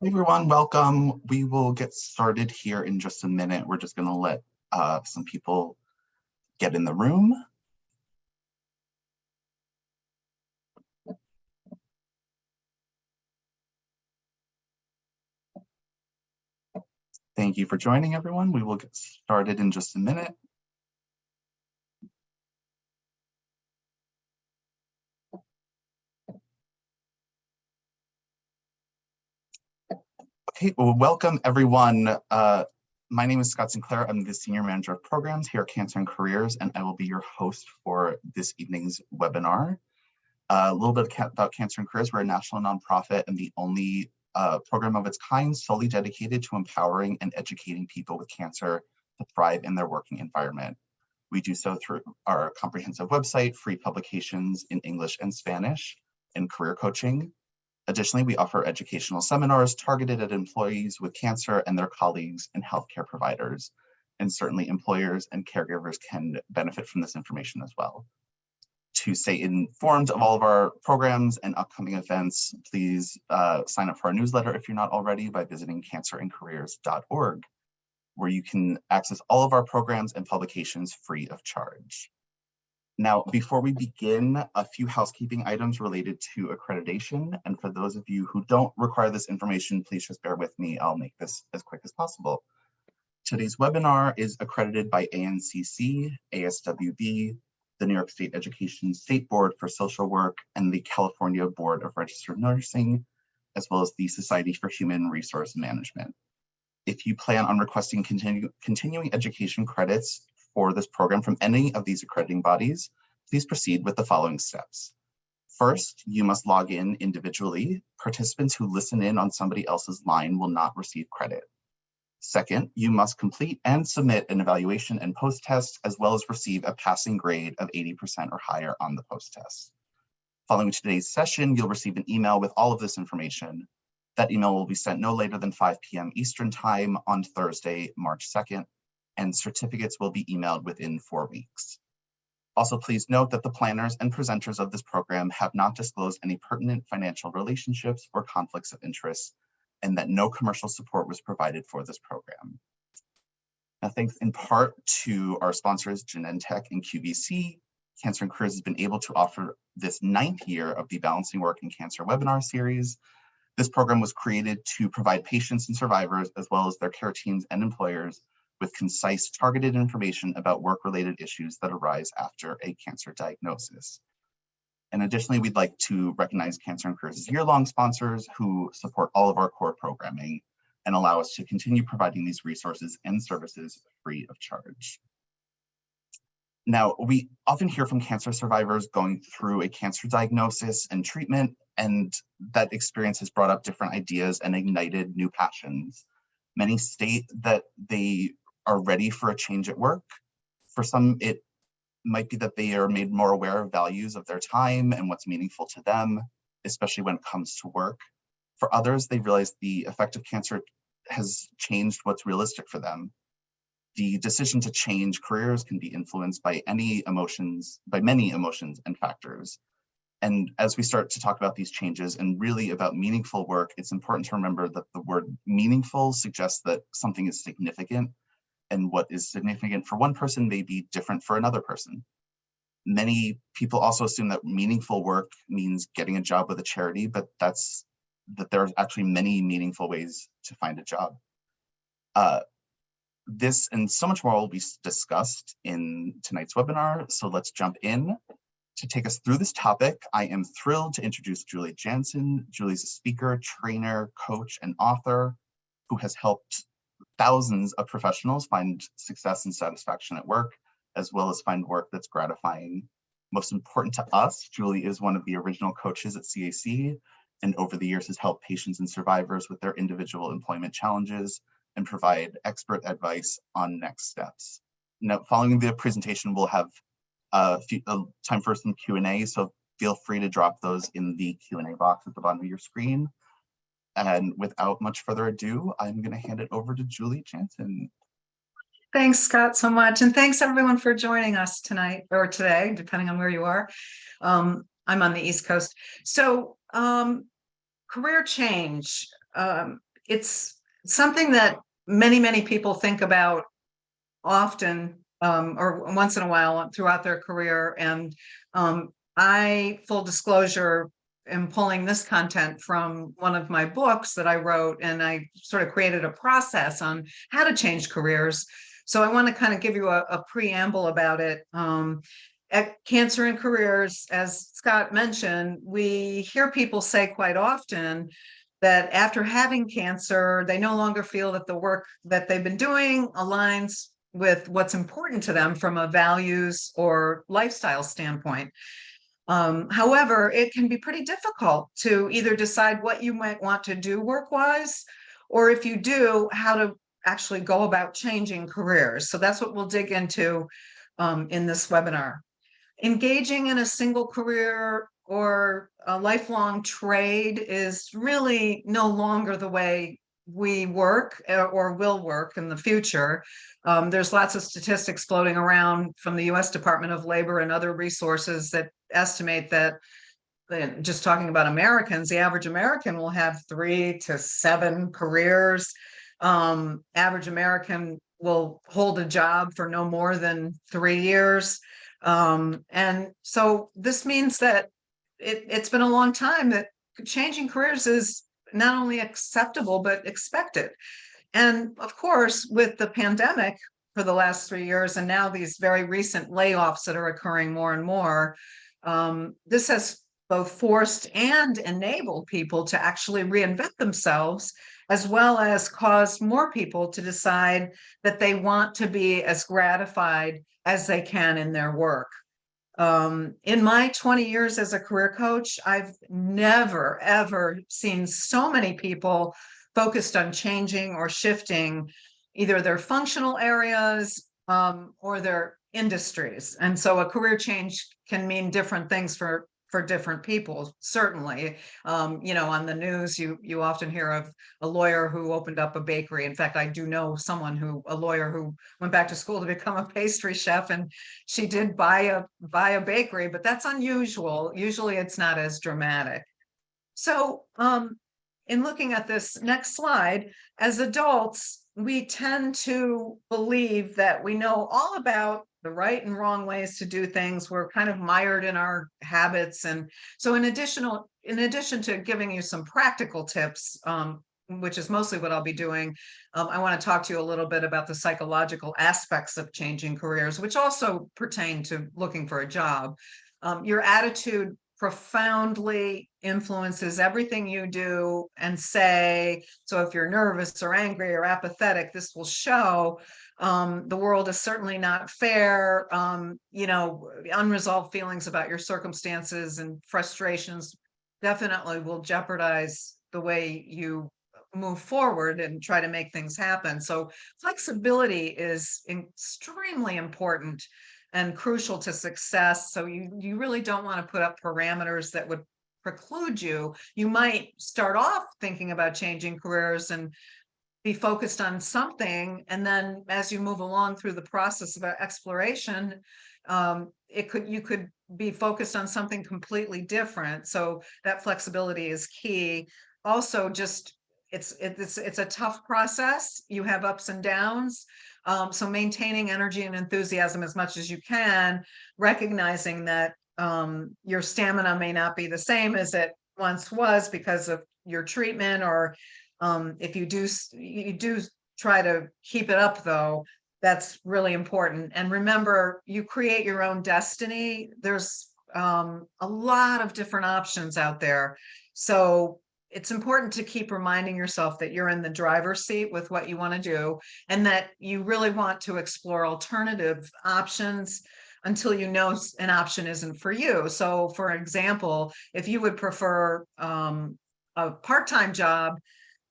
Hey everyone, welcome. We will get started here in just a minute. We're just going to let some people get in the room. Thank you for joining, everyone. We will get started in just a minute. Okay, well, welcome everyone. My name is Scott Sinclair. I'm the Senior Manager of Programs here at Cancer and Careers, and I will be your host for this evening's webinar. A little bit about Cancer and Careers. We're a national nonprofit and the only program of its kind solely dedicated to empowering and educating people with cancer to thrive in their working environment. We do so through our comprehensive website, free publications in English and Spanish, and career coaching. Additionally, we offer educational seminars targeted at employees with cancer and their colleagues and healthcare providers. And certainly employers and caregivers can benefit from this information as well. To stay informed of all of our programs and upcoming events, please sign up for our newsletter if you're not already by visiting cancerandcareers.org, where you can access all of our programs and publications free of charge. Now, before we begin, a few housekeeping items related to accreditation. And for those of you who don't require this information, please just bear with me. I'll make this as quick as possible. Today's webinar is accredited by ANCC, ASWB, the New York State Education State Board for Social Work, and the California Board of Registered Nursing, as well as the Society for Human Resource Management. If you plan on requesting continuing education credits for this program from any of these accrediting bodies, please proceed with the following steps. First, you must log in individually. Participants who listen in on somebody else's line will not receive credit. Second, you must complete and submit an evaluation and post-test, as well as receive a passing grade of 80% or higher on the post-test. Following today's session, you'll receive an email with all of this information. That email will be sent no later than 5 p.m. Eastern Time on Thursday, March 2nd, and certificates will be emailed within 4 weeks. Also, please note that the planners and presenters of this program have not disclosed any pertinent financial relationships or conflicts of interest, and that no commercial support was provided for this program. Now, thanks in part to our sponsors, Genentech and QVC, Cancer and Careers has been able to offer this 9th year of the Balancing Work and Cancer webinar series. This program was created to provide patients and survivors, as well as their care teams and employers, with concise, targeted information about work-related issues that arise after a cancer diagnosis. And additionally, we'd like to recognize Cancer and Careers' year-long sponsors who support all of our core programming and allow us to continue providing these resources and services free of charge. Now, we often hear from cancer survivors going through a cancer diagnosis and treatment, and that experience has brought up different ideas and ignited new passions. Many state that they are ready for a change at work. For some, it might be that they are made more aware of values of their time and what's meaningful to them, especially when it comes to work. For others, they realize the effect of cancer has changed what's realistic for them. The decision to change careers can be influenced by many emotions and factors. And as we start to talk about these changes and really about meaningful work, it's important to remember that the word meaningful suggests that something is significant, and what is significant for one person may be different for another person. Many people also assume that meaningful work means getting a job with a charity, but that there are actually many meaningful ways to find a job. This and so much more will be discussed in tonight's webinar, so let's jump in. To take us through this topic, I am thrilled to introduce Julie Jansen. Julie's a speaker, trainer, coach, and author who has helped thousands of professionals find success and satisfaction at work, as well as find work that's gratifying. Most important to us, Julie is one of the original coaches at CAC, and over the years has helped patients and survivors with their individual employment challenges and provide expert advice on next steps. Now, following the presentation, we'll have time for some Q&A, so feel free to drop those in the Q&A box at the bottom of your screen. And without much further ado, I'm going to hand it over to Julie Jansen. Thanks, Scott, so much. And thanks, everyone, for joining us tonight or today, depending on where you are. I'm on the East Coast. So career change. it's something that many people think about often, or once in a while throughout their career. And I, full disclosure, am pulling this content from one of my books that I wrote, and I sort of created a process on how to change careers. So I want to kind of give you a preamble about it. At Cancer and Careers, as Scott mentioned, we hear people say quite often that after having cancer, they no longer feel that the work that they've been doing aligns with what's important to them from a values or lifestyle standpoint. However, it can be pretty difficult to either decide what you might want to do work-wise, or if you do, how to actually go about changing careers. So that's what we'll dig into in this webinar. Engaging in a single career or a lifelong trade is really no longer the way we work or will work in the future. There's lots of statistics floating around from the US Department of Labor and other resources that estimate that, just talking about Americans, the average American will have 3 to 7 careers. Average American will hold a job for no more than 3 years. And so this means that it's been a long time that changing careers is not only acceptable, but expected. And of course, with the pandemic for the last 3 years, and now these very recent layoffs that are occurring more and more, this has both forced and enabled people to actually reinvent themselves, as well as caused more people to decide that they want to be as gratified as they can in their work. In my 20 years as a career coach, I've never, ever seen so many people focused on changing or shifting either their functional areas or their industries. And so a career change can mean different things for different people, certainly. On the news, you often hear of a lawyer who opened up a bakery. In fact, I do know a lawyer who went back to school to become a pastry chef, and she did buy a bakery, but that's unusual. Usually it's not as dramatic. So in looking at this next slide, as adults, we tend to believe that we know all about the right and wrong ways to do things. We're kind of mired in our habits. And so in addition to giving you some practical tips, which is mostly what I'll be doing, I want to talk to you a little bit about the psychological aspects of changing careers, which also pertain to looking for a job. Your attitude profoundly influences everything you do and say. So if you're nervous or angry or apathetic, this will show. The world is certainly not fair. Unresolved feelings about your circumstances and frustrations definitely will jeopardize the way you move forward and try to make things happen. So flexibility is extremely important and crucial to success. So you really don't want to put up parameters that would preclude you. You might start off thinking about changing careers and be focused on something, and then as you move along through the process of exploration, you could be focused on something completely different. So that flexibility is key. Also, just it's a tough process. You have ups and downs. So maintaining energy and enthusiasm as much as you can, recognizing that your stamina may not be the same as it once was because of your treatment, or if you do try to keep it up, though, that's really important. And remember, you create your own destiny. There's a lot of different options out there. So it's important to keep reminding yourself that you're in the driver's seat with what you want to do, and that you really want to explore alternative options until you know an option isn't for you. So for example, if you would prefer a part-time job,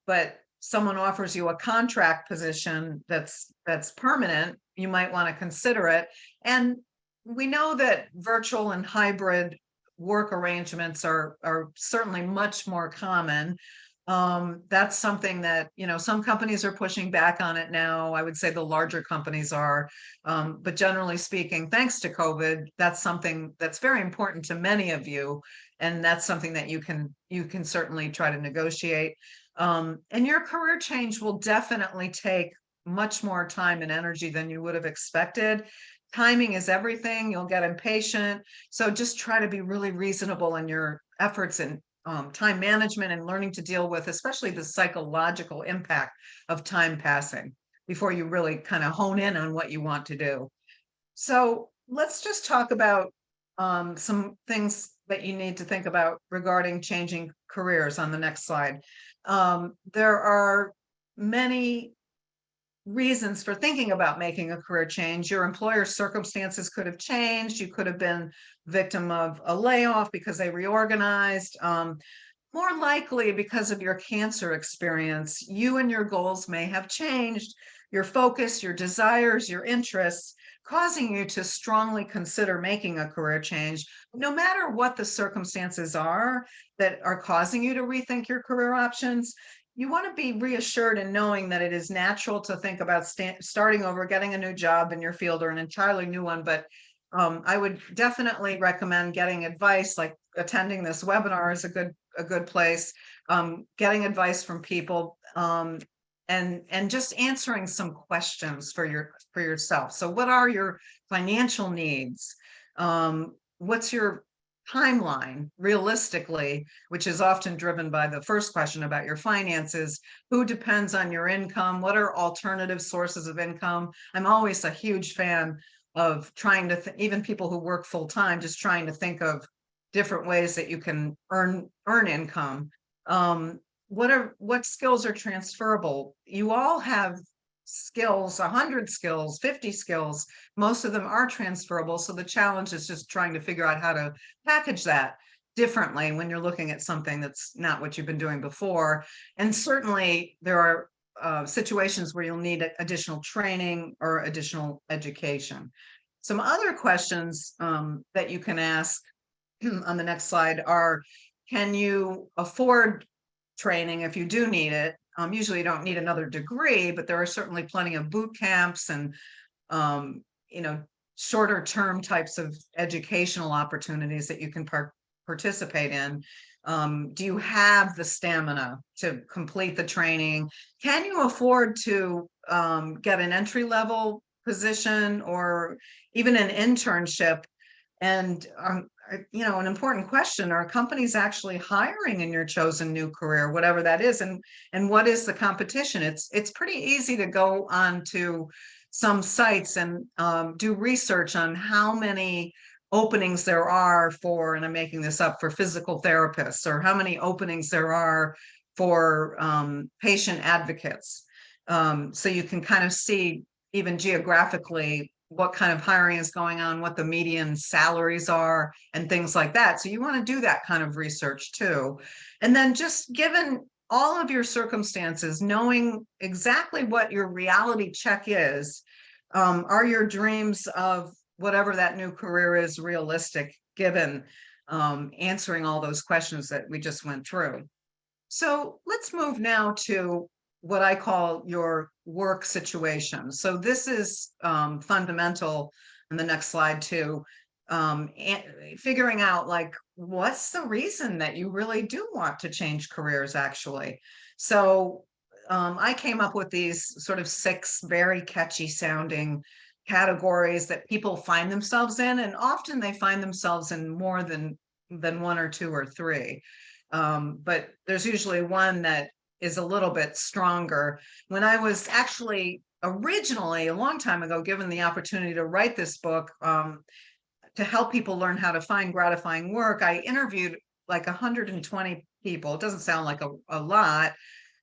but someone offers you a contract position that's permanent, you might want to consider it. And we know that virtual and hybrid work arrangements are certainly much more common. That's something that, some companies are pushing back on it now. I would say the larger companies are, but generally speaking, thanks to COVID, that's something that's very important to many of you. And that's something that you can certainly try to negotiate. And your career change will definitely take much more time and energy than you would have expected. Timing is everything. You'll get impatient. So just try to be really reasonable in your efforts and time management and learning to deal with, especially the psychological impact of time passing before you really kind of hone in on what you want to do. So let's just talk about some things that you need to think about regarding changing careers on the next slide. There are many reasons for thinking about making a career change. Your employer's circumstances could have changed. You could have been victim of a layoff because they reorganized. More likely because of your cancer experience, you and your goals may have changed, your focus, your desires, your interests, causing you to strongly consider making a career change. No matter what the circumstances are that are causing you to rethink your career options, you want to be reassured in knowing that it is natural to think about starting over, getting a new job in your field or an entirely new one. But I would definitely recommend getting advice, like attending this webinar is a good place, getting advice from people, and just answering some questions for yourself. So what are your financial needs? What's your timeline realistically, which is often driven by the first question about your finances? Who depends on your income? What are alternative sources of income? I'm always a huge fan of trying to even people who work full-time, just trying to think of different ways that you can earn income. What skills are transferable? You all have skills, 100 skills, 50 skills. Most of them are transferable. So the challenge is just trying to figure out how to package that differently when you're looking at something that's not what you've been doing before. And certainly there are situations where you'll need additional training or additional education. Some other questions that you can ask on the next slide are, can you afford training if you do need it? Usually you don't need another degree, but there are certainly plenty of boot camps and shorter term types of educational opportunities that you can participate in. Do you have the stamina to complete the training? Can you afford to get an entry-level position or even an internship? And an important question, are companies actually hiring in your chosen new career, whatever that is? And what is the competition? It's pretty easy to go on to some sites and do research on how many openings there are for, and I'm making this up, for physical therapists, or how many openings there are for patient advocates. So you can kind of see even geographically what kind of hiring is going on, what the median salaries are, and things like that. So you want to do that kind of research too. And then just given all of your circumstances, knowing exactly what your reality check is, are your dreams of whatever that new career is realistic, given answering all those questions that we just went through. So let's move now to what I call your work situation. So this is fundamental in the next slide too. Figuring out, like, what's the reason that you really do want to change careers actually. So I came up with these sort of 6 very catchy sounding categories that people find themselves in, and often they find themselves in more than 1 or 2 or 3. But there's usually one that is a little bit stronger. When I was actually originally, a long time ago, given the opportunity to write this book to help people learn how to find gratifying work, I interviewed like 120 people. It doesn't sound like a lot.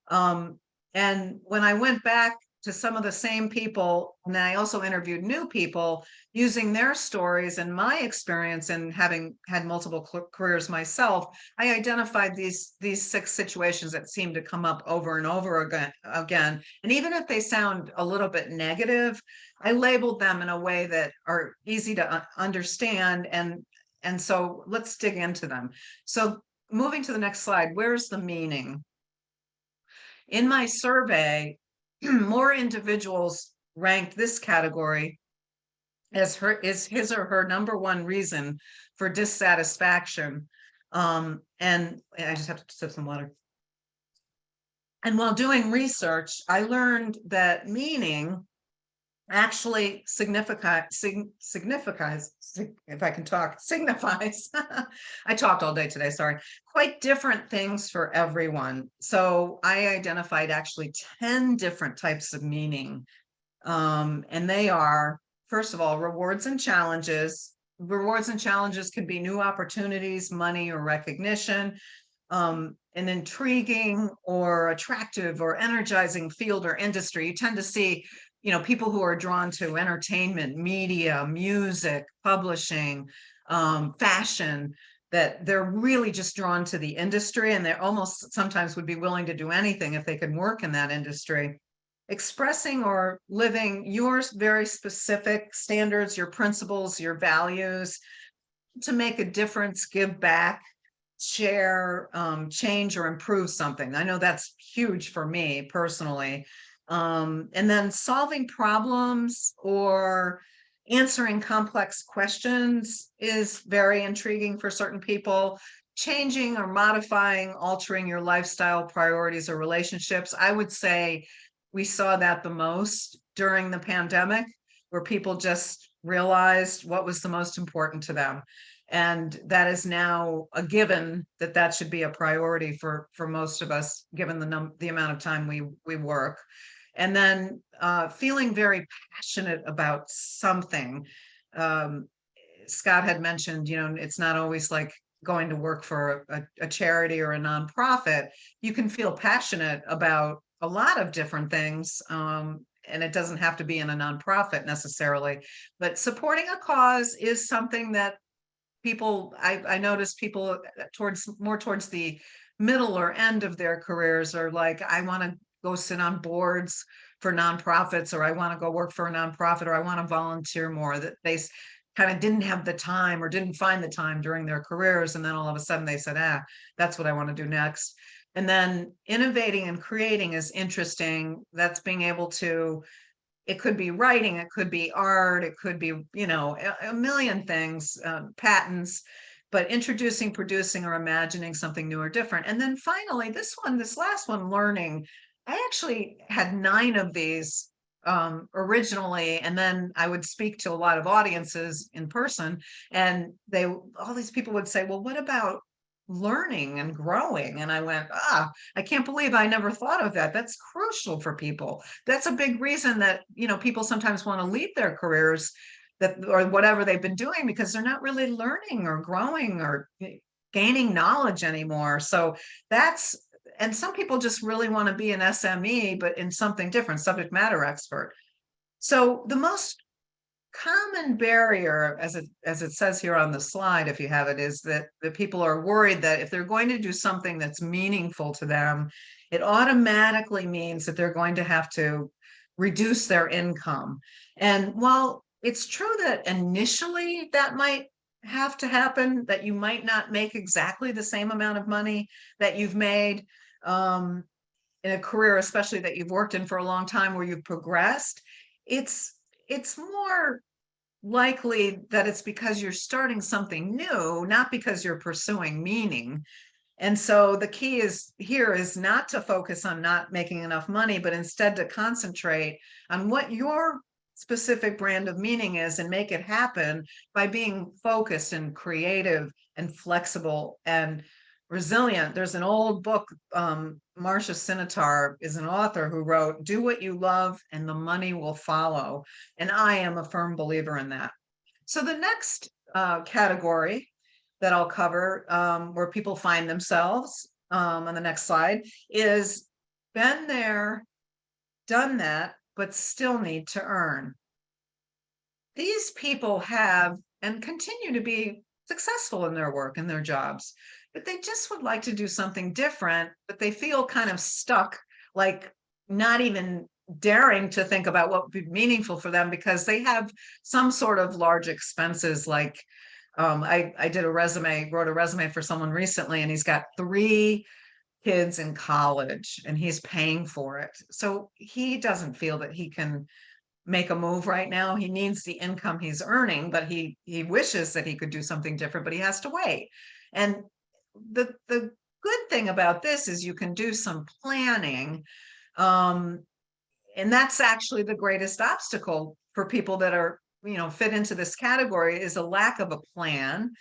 And when I went back to some of the same people, and then I also interviewed new people using their stories and my experience, and having had multiple careers myself, I identified these 6 situations that seem to come up over and over again. And even if they sound a little bit negative, I labeled them in a way that are easy to understand. And so let's dig into them. So moving to the next slide, where's the meaning? In my survey, more individuals ranked this category as his or her number 1 reason for dissatisfaction. And I just have to sip some water. And while doing research, I learned that meaning actually signifies, if I can talk, signifies, I talked all day today, sorry, quite different things for everyone. So I identified actually 10 different types of meaning. And they are, first of all, rewards and challenges. Rewards and challenges can be new opportunities, money, or recognition. An intriguing or attractive or energizing field or industry. You tend to see, people who are drawn to entertainment, media, music, publishing, fashion, that they're really just drawn to the industry, and they almost sometimes would be willing to do anything if they could work in that industry. Expressing or living your very specific standards, your principles, your values to make a difference, give back, share, change, or improve something. I know that's huge for me personally. And then solving problems or answering complex questions is very intriguing for certain people. Changing or modifying, altering your lifestyle, priorities, or relationships. I would say we saw that the most during the pandemic, where people just realized what was the most important to them. And that is now a given that should be a priority for most of us, given the amount of time we work. And then feeling very passionate about something. Scott had mentioned, it's not always like going to work for a charity or a nonprofit. You can feel passionate about a lot of different things. And it doesn't have to be in a nonprofit necessarily, but supporting a cause is something that people, I notice people towards the middle or end of their careers are like, I want to go sit on boards for nonprofits, or I want to go work for a nonprofit, or I want to volunteer more. That they kind of didn't have the time or didn't find the time during their careers, and then all of a sudden they said, that's what I want to do next. And then innovating and creating is interesting. That's being able to, it could be writing, it could be art, it could be, a million things, patents, but introducing, producing, or imagining something new or different. And then finally, this last one, learning. I actually had 9 of these originally, and then I would speak to a lot of audiences in person, and all these people would say, well, what about learning and growing? And I went, I can't believe I never thought of that. That's crucial for people. That's a big reason that, people sometimes want to leave their careers or whatever they've been doing, because they're not really learning or growing or gaining knowledge anymore. So and some people just really want to be an SME, but in something different, subject matter expert. So the most common barrier, as it says here on the slide, if you have it, is that the people are worried that if they're going to do something that's meaningful to them, it automatically means that they're going to have to reduce their income. And while it's true that initially that might have to happen, that you might not make exactly the same amount of money that you've made in a career, especially that you've worked in for a long time, where you've progressed, it's more likely that it's because you're starting something new, not because you're pursuing meaning. And so the key is not to focus on not making enough money, but instead to concentrate on what your specific brand of meaning is and make it happen by being focused and creative and flexible and resilient. There's an old book, Marcia Sinitar is an author who wrote, "Do what you love and the money will follow." And I am a firm believer in that. So the next category that I'll cover, where people find themselves on the next slide, is been there, done that, but still need to earn. These people have and continue to be successful in their work and their jobs, but they just would like to do something different, but they feel kind of stuck, like not even daring to think about what would be meaningful for them, because they have some sort of large expenses. Like I wrote a resume for someone recently, and he's got 3 kids in college and he's paying for it. So he doesn't feel that he can make a move right now. He needs the income he's earning, but he wishes that he could do something different, but he has to wait. And the good thing about this is you can do some planning. And that's actually the greatest obstacle for people that are, fit into this category, is a lack of a plan.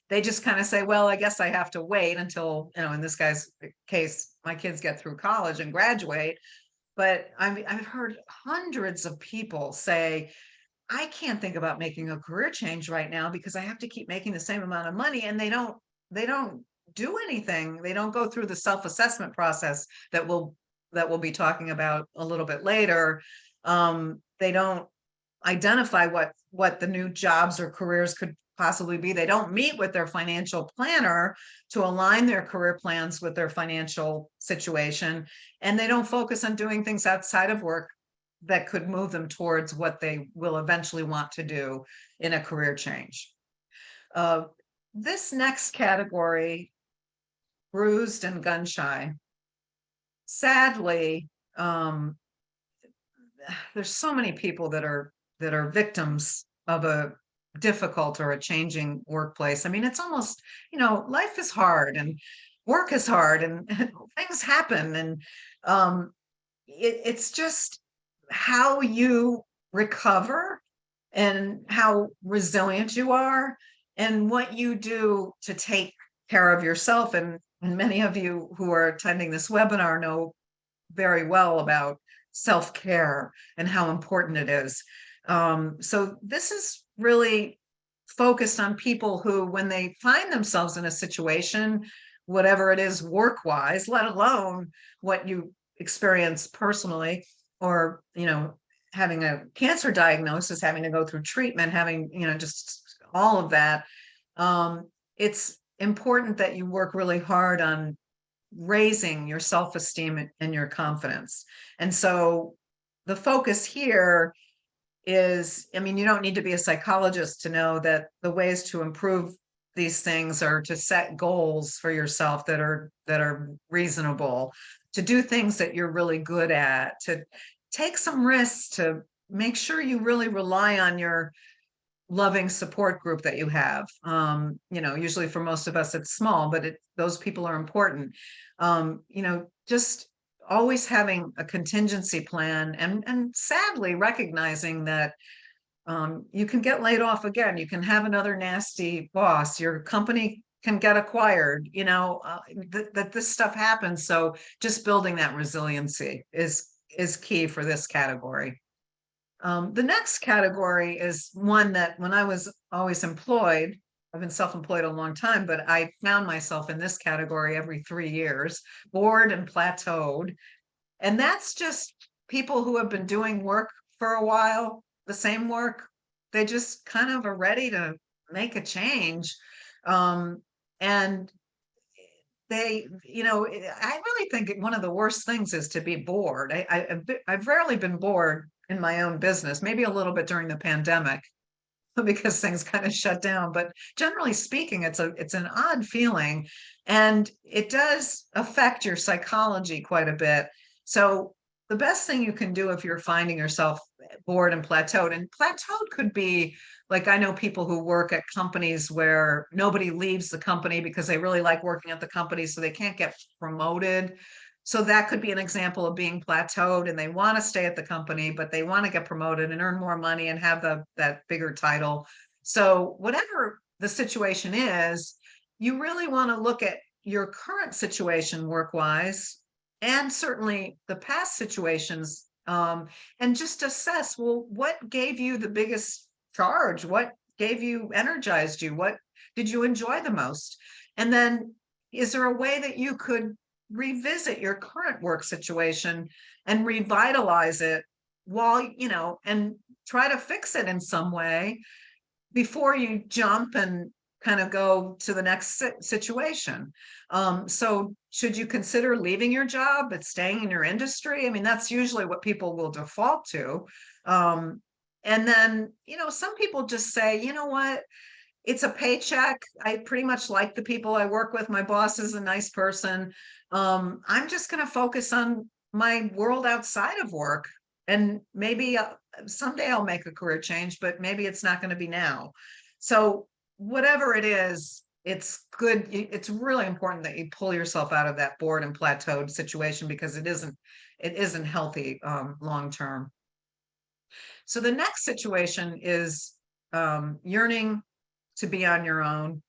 They just kind of say, well, I guess I have to wait until, in this guy's case, my kids get through college and graduate. But I've heard hundreds of people say, I can't think about making a career change right now because I have to keep making the same amount of money, and they don't do anything. They don't go through the self-assessment process that we'll be talking about a little bit later. They don't identify what the new jobs or careers could possibly be. They don't meet with their financial planner to align their career plans with their financial situation, and they don't focus on doing things outside of work that could move them towards what they will eventually want to do in a career change. This next category, bruised and gun shy, sadly, there's so many people that are victims of a difficult or a changing workplace. I mean, it's almost, life is hard and work is hard and things happen. And it's just how you recover and how resilient you are and what you do to take care of yourself. And many of you who are attending this webinar know very well about self-care and how important it is. So this is really focused on people who, when they find themselves in a situation, whatever it is work-wise, let alone what you experience personally, or, having a cancer diagnosis, having to go through treatment, having, just all of that. It's important that you work really hard on raising your self-esteem and your confidence. And so the focus here is, you don't need to be a psychologist to know that the ways to improve these things are to set goals for yourself that are reasonable, to do things that you're really good at, to take some risks, to make sure you really rely on your loving support group that you have. Usually for most of us it's small, but those people are important. Just always having a contingency plan, and sadly recognizing that you can get laid off again. You can have another nasty boss. Your company can get acquired, that this stuff happens. So just building that resiliency is key for this category. The next category is one that, when I was always employed, I've been self-employed a long time, but I found myself in this category every 3 years, bored and plateaued. And that's just people who have been doing work for a while, the same work. They just kind of are ready to make a change. And they, I really think one of the worst things is to be bored. I've rarely been bored in my own business, maybe a little bit during the pandemic because things kind of shut down. But generally speaking, it's an odd feeling, and it does affect your psychology quite a bit. So the best thing you can do if you're finding yourself bored and plateaued could be, like, I know people who work at companies where nobody leaves the company because they really like working at the company, so they can't get promoted. So that could be an example of being plateaued, and they want to stay at the company, but they want to get promoted and earn more money and have that bigger title. So whatever the situation is, you really want to look at your current situation work-wise, and certainly the past situations, and just assess, well, what gave you the biggest charge? What energized you? What did you enjoy the most? And then, is there a way that you could revisit your current work situation and revitalize it while, and try to fix it in some way before you jump and kind of go to the next situation? So should you consider leaving your job but staying in your industry? That's usually what people will default to. And then, some people just say, you know what, it's a paycheck. I pretty much like the people I work with. My boss is a nice person. I'm just going to focus on my world outside of work. And maybe someday I'll make a career change, but maybe it's not going to be now. So whatever it is, it's good. It's really important that you pull yourself out of that bored and plateaued situation, because it isn't healthy long term. So the next situation is yearning to be on your own.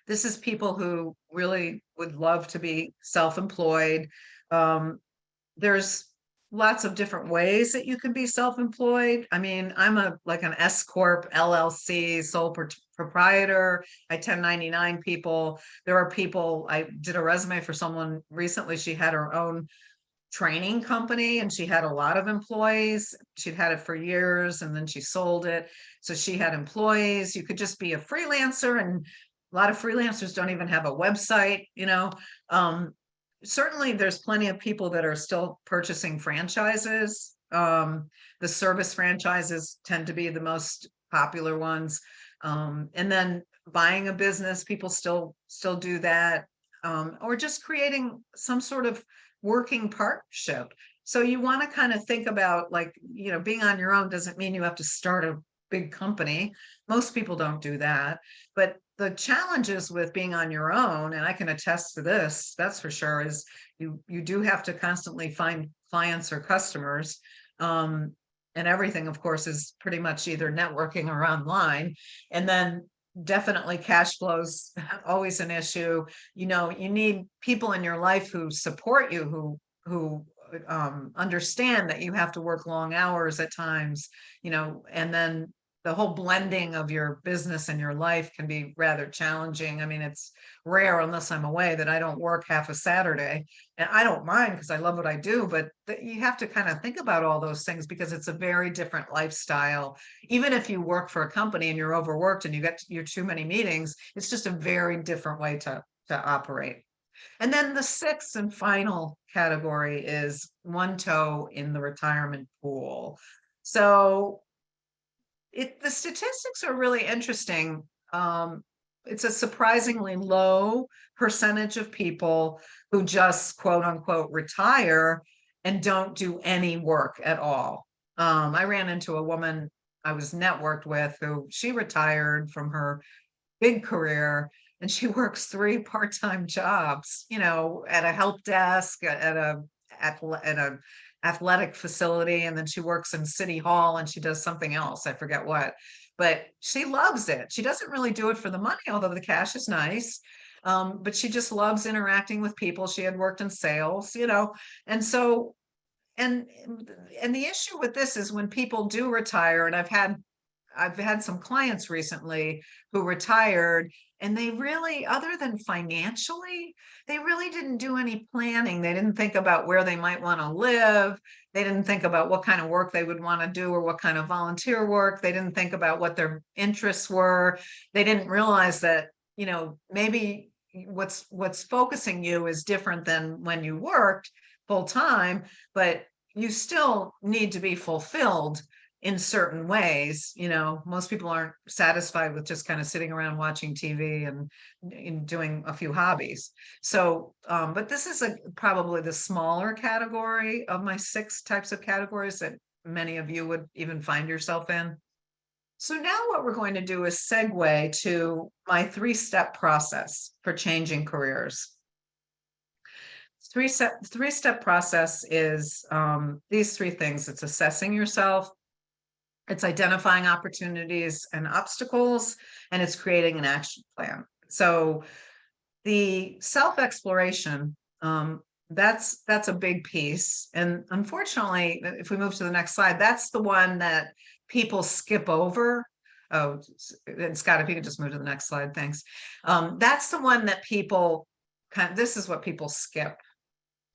This is people who really would love to be self-employed. There's lots of different ways that you can be self-employed. I mean, I'm like an S Corp, LLC, sole proprietor. I 1099 people. There are people, I did a resume for someone recently. She had her own training company and she had a lot of employees. She'd had it for years and then she sold it. So she had employees. You could just be a freelancer, and a lot of freelancers don't even have a website, certainly there's plenty of people that are still purchasing franchises. The service franchises tend to be the most popular ones. And then buying a business, people still do that. Or just creating some sort of working partnership. So you want to kind of think about, like, being on your own doesn't mean you have to start a big company. Most people don't do that. But the challenges with being on your own, and I can attest to this, that's for sure, is you do have to constantly find clients or customers. And everything, of course, is pretty much either networking or online. And then definitely cash flows always an issue. You need people in your life who support you, who understand that you have to work long hours at times, and then the whole blending of your business and your life can be rather challenging. I mean, it's rare, unless I'm away, that I don't work half a Saturday, and I don't mind because I love what I do, but you have to kind of think about all those things, because it's a very different lifestyle. Even if you work for a company and you're overworked and you get your too many meetings, it's just a very different way to operate. And then the sixth and final category is one toe in the retirement pool. So the statistics are really interesting. It's a surprisingly low percentage of people who just quote unquote retire and don't do any work at all. I ran into a woman I was networked with who she retired from her big career, and she works 3 part-time jobs, at a help desk, at a athletic facility, and then she works in City Hall and she does something else, I forget what, but she loves it. She doesn't really do it for the money, although the cash is nice. But she just loves interacting with people. She had worked in sales, and so and the issue with this is when people do retire, and I've had some clients recently who retired, and they really, other than financially, they really didn't do any planning. They didn't think about where they might want to live. They didn't think about what kind of work they would want to do or what kind of volunteer work. They didn't think about what their interests were. They didn't realize that, maybe what's focusing you is different than when you worked full time, but you still need to be fulfilled in certain ways. Most people aren't satisfied with just kind of sitting around watching TV and doing a few hobbies. So, but this is probably the smaller category of my 6 types of categories that many of you would even find yourself in. So now what we're going to do is segue to my 3-step process for changing careers. Three-step process is these 3 things. It's assessing yourself, it's identifying opportunities and obstacles, and it's creating an action plan. So the self-exploration, that's a big piece. And unfortunately, if we move to the next slide, that's the one that people skip over. Oh, and Scott, if you could just move to the next slide, thanks. That's the one that people this is what people skip.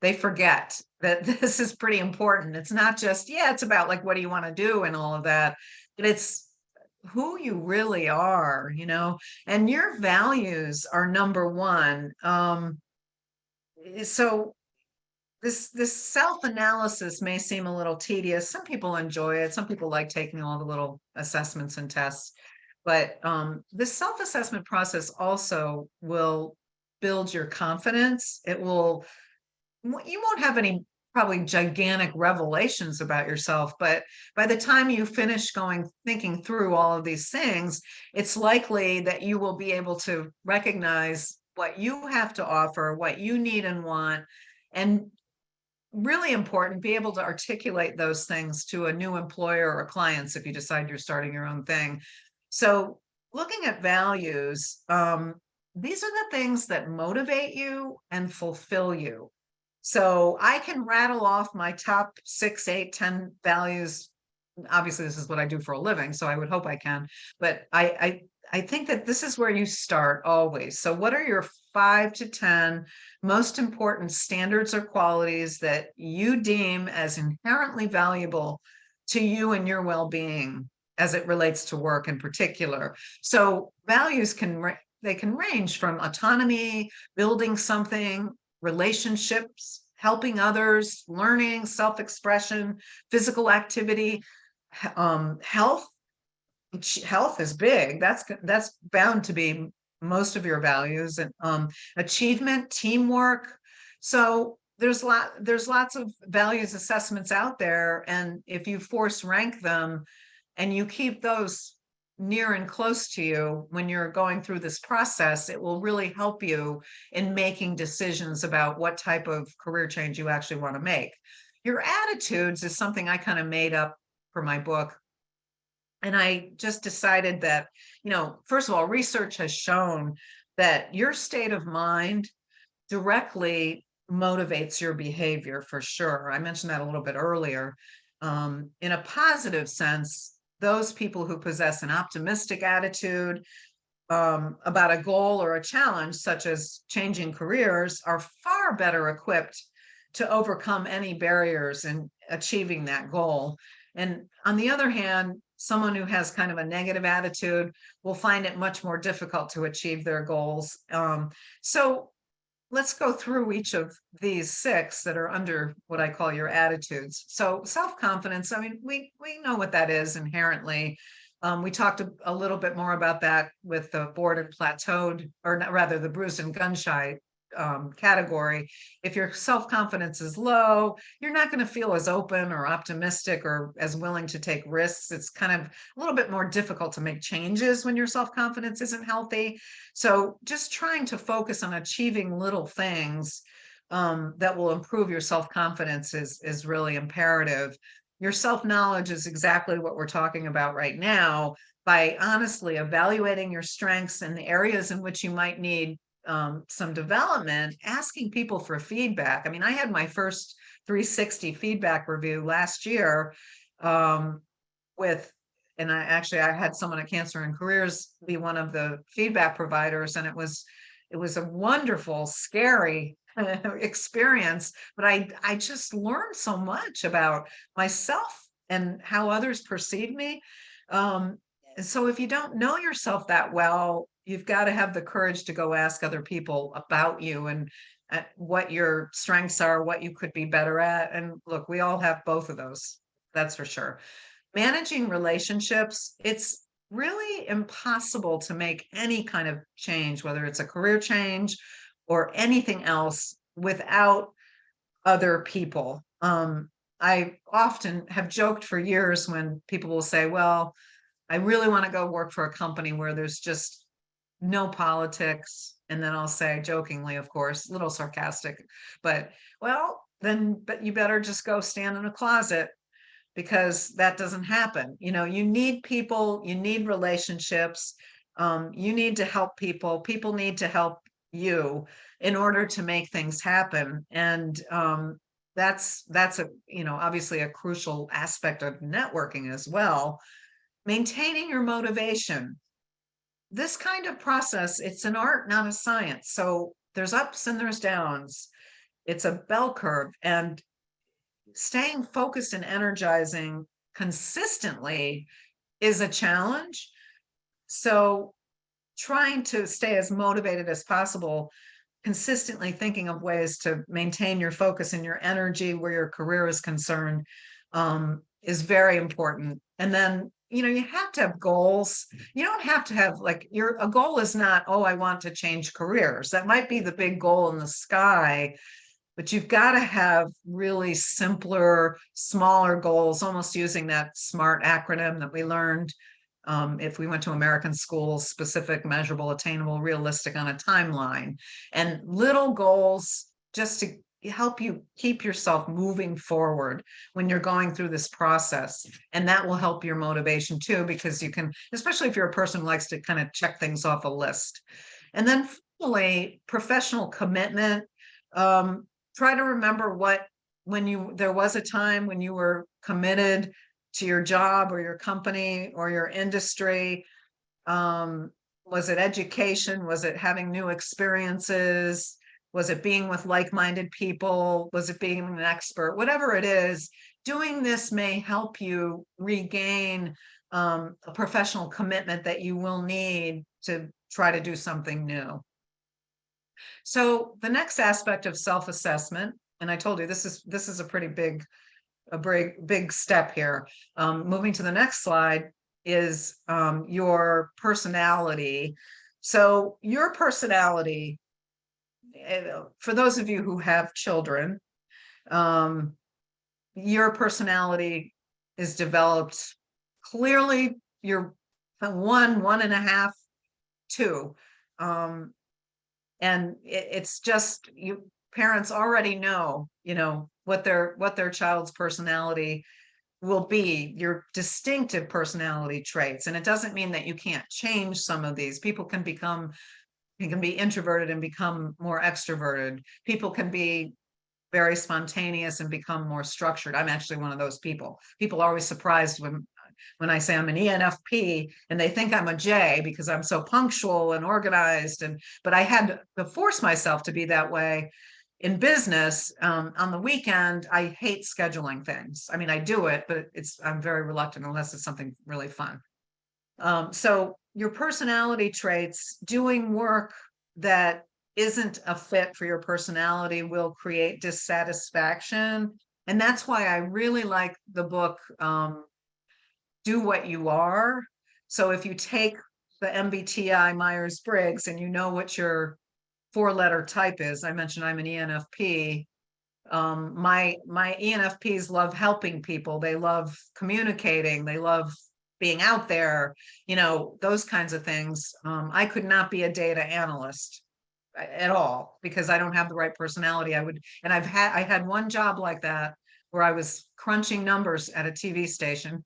They forget that this is pretty important. It's not just, it's about like, what do you want to do and all of that, but it's who you really are, and your values are number 1. So this self-analysis may seem a little tedious. Some people enjoy it. Some people like taking all the little assessments and tests, but this self-assessment process also will build your confidence. You won't have any probably gigantic revelations about yourself, but by the time you finish thinking through all of these things, it's likely that you will be able to recognize what you have to offer, what you need and want, and really important, be able to articulate those things to a new employer or clients if you decide you're starting your own thing. So looking at values, these are the things that motivate you and fulfill you. So I can rattle off my top 6, 8, 10 values. Obviously, this is what I do for a living, so I would hope I can. But I think that this is where you start always. So what are your 5 to 10 most important standards or qualities that you deem as inherently valuable to you and your well-being as it relates to work in particular? So values they can range from autonomy, building something, relationships, helping others, learning, self-expression, physical activity, health. Health is big. That's bound to be most of your values, and achievement, teamwork. So there's lots of values assessments out there, and if you force rank them and you keep those near and close to you when you're going through this process, it will really help you in making decisions about what type of career change you actually want to make. Your attitudes is something I kind of made up for my book. And I just decided that, first of all, research has shown that your state of mind directly motivates your behavior for sure. I mentioned that a little bit earlier. In a positive sense, those people who possess an optimistic attitude about a goal or a challenge, such as changing careers, are far better equipped to overcome any barriers in achieving that goal. And on the other hand, someone who has kind of a negative attitude will find it much more difficult to achieve their goals. So let's go through each of these 6 that are under what I call your attitudes. So self-confidence, I mean, we know what that is inherently. We talked a little bit more about that with the board and plateaued, or rather the bruised and gun shy category. If your self-confidence is low, you're not going to feel as open or optimistic or as willing to take risks. It's kind of a little bit more difficult to make changes when your self-confidence isn't healthy. So just trying to focus on achieving little things that will improve your self-confidence is really imperative. Your self-knowledge is exactly what we're talking about right now, by honestly evaluating your strengths and the areas in which you might need some development, asking people for feedback. I mean, I had my first 360 feedback review last year and I had someone at Cancer and Careers be one of the feedback providers, and it was a wonderful, scary experience, but I just learned so much about myself and how others perceive me. So if you don't know yourself that well, you've got to have the courage to go ask other people about you and what your strengths are, what you could be better at. And look, we all have both of those. That's for sure. Managing relationships, it's really impossible to make any kind of change, whether it's a career change or anything else, without other people. I often have joked for years when people will say, well, I really want to go work for a company where there's just no politics. And then I'll say, jokingly, of course, a little sarcastic, but but you better just go stand in a closet, because that doesn't happen. You need people, you need relationships, you need to help people, people need to help you in order to make things happen. And that's obviously a crucial aspect of networking as well. Maintaining your motivation. This kind of process, it's an art, not a science. So there's ups and there's downs. It's a bell curve, and staying focused and energizing consistently is a challenge. So trying to stay as motivated as possible, consistently thinking of ways to maintain your focus and your energy where your career is concerned, is very important. And then, you have to have goals. You don't have to have a goal is not, oh, I want to change careers. That might be the big goal in the sky. but you've got to have really simpler, smaller goals, almost using that SMART acronym that we learned if we went to American schools: specific, measurable, attainable, realistic, on a timeline. And little goals just to help you keep yourself moving forward when you're going through this process. And that will help your motivation too, because you can, especially if you're a person who likes to kind of check things off a list. And then finally, professional commitment. Try to remember there was a time when you were committed to your job or your company or your industry. Was it education? Was it having new experiences? Was it being with like-minded people? Was it being an expert? Whatever it is, doing this may help you regain a professional commitment that you will need to try to do something new. So the next aspect of self-assessment, and I told you this is a pretty big step here. Moving to the next slide is your personality. So your personality, for those of you who have children, your personality is developed clearly. You're 1.5, 2. And it's just, parents already know, what their child's personality will be, your distinctive personality traits. And it doesn't mean that you can't change some of these. People can be introverted and become more extroverted. People can be very spontaneous and become more structured. I'm actually one of those people. People are always surprised when I say I'm an ENFP, and they think I'm a J because I'm so punctual and organized. But I had to force myself to be that way. In business, on the weekend, I hate scheduling things. I mean, I do it, but I'm very reluctant unless it's something really fun. So your personality traits, doing work that isn't a fit for your personality, will create dissatisfaction. And that's why I really like the book, Do What You Are. So if you take the MBTI Myers-Briggs and you know what your 4-letter type is, I mentioned I'm an ENFP. My ENFPs love helping people. They love communicating. They love being out there, those kinds of things. I could not be a data analyst at all because I don't have the right personality. I had one job like that where I was crunching numbers at a TV station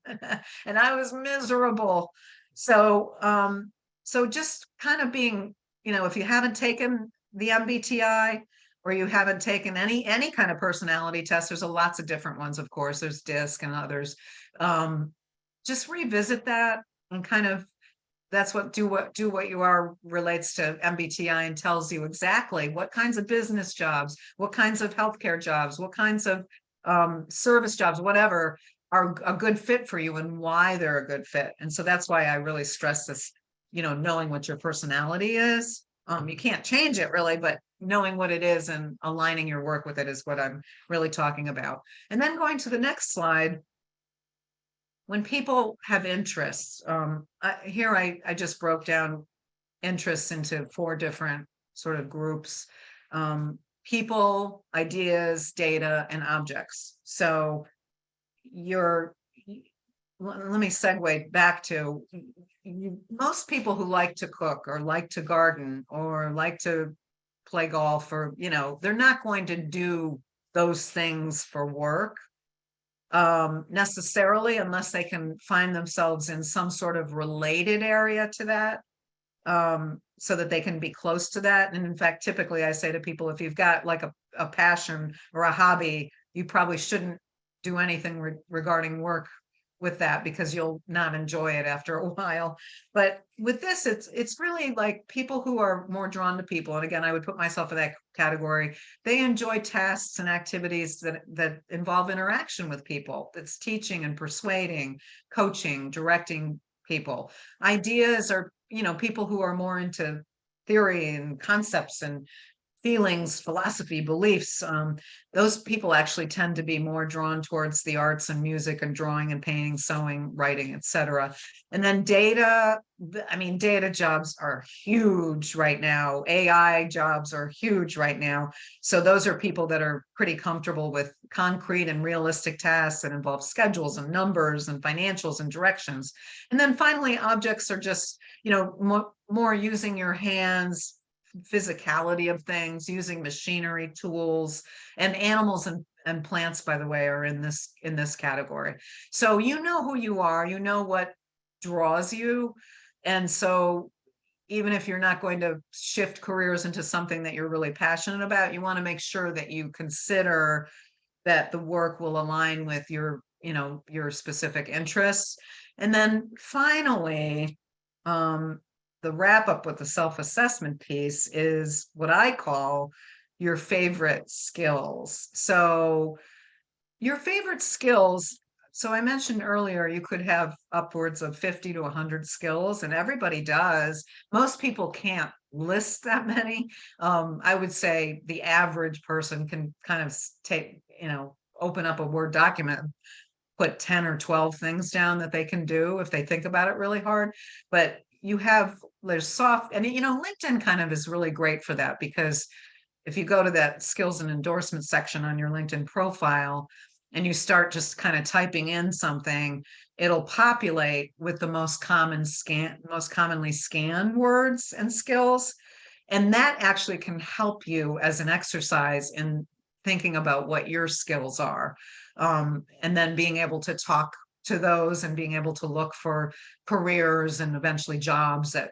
and I was miserable. So just kind of being, if you haven't taken the MBTI or you haven't taken any kind of personality test, there's lots of different ones, of course, there's DISC and others. Just revisit that and kind of, that's what Do What You Are relates to MBTI and tells you exactly what kinds of business jobs, what kinds of healthcare jobs, what kinds of service jobs, whatever, are a good fit for you and why they're a good fit. And so that's why I really stress this, knowing what your personality is. You can't change it really, but knowing what it is and aligning your work with it is what I'm really talking about. And then going to the next slide, when people have interests, I just broke down interests into 4 different sort of groups: people, ideas, data, and objects. So let me segue back to most people who like to cook or like to garden or like to play golf, or they're not going to do those things for work necessarily unless they can find themselves in some sort of related area to that, so that they can be close to that. And in fact, typically I say to people, if you've got like a passion or a hobby, you probably shouldn't do anything regarding work with that, because you'll not enjoy it after a while. But with this, it's really like people who are more drawn to people. And again, I would put myself in that category. They enjoy tasks and activities that involve interaction with people. That's teaching and persuading, coaching, directing people. Ideas are, people who are more into theory and concepts and feelings, philosophy, beliefs, those people actually tend to be more drawn towards the arts and music and drawing and painting, sewing, writing, etc. And then data, I mean, data jobs are huge right now. AI jobs are huge right now. So those are people that are pretty comfortable with concrete and realistic tasks that involve schedules and numbers and financials and directions. And then finally, objects are just, more using your hands, physicality of things, using machinery, tools, and animals and plants, by the way, are in this category. So you know who you are, you know what draws you. And so even if you're not going to shift careers into something that you're really passionate about, you want to make sure that you consider that the work will align with your specific interests. And then finally, the wrap up with the self-assessment piece is what I call your favorite skills. So your favorite skills, so I mentioned earlier, you could have upwards of 50 to 100 skills, and everybody does. Most people can't list that many. I would say the average person can kind of open up a Word document, put 10 or 12 things down that they can do if they think about it really hard. But there's soft, and LinkedIn kind of is really great for that, because if you go to that skills and endorsement section on your LinkedIn profile and you start just kind of typing in something, it'll populate with the most commonly scanned words and skills. And that actually can help you as an exercise in thinking about what your skills are. And then being able to talk to those and being able to look for careers and eventually jobs that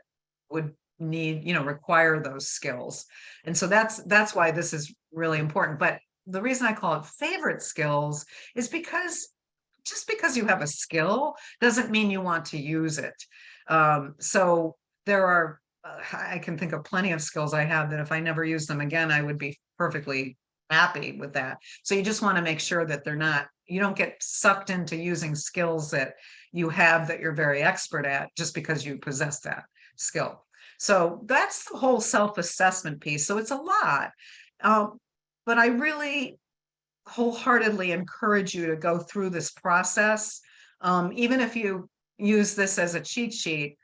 would require those skills. And so that's why this is really important. But the reason I call it favorite skills is because just because you have a skill doesn't mean you want to use it. So there are, I can think of plenty of skills I have that if I never use them again, I would be perfectly happy with that. So you just want to make sure that you don't get sucked into using skills that you have that you're very expert at just because you possess that skill. So that's the whole self-assessment piece. So it's a lot, but I really wholeheartedly encourage you to go through this process, even if you use this as a cheat sheet,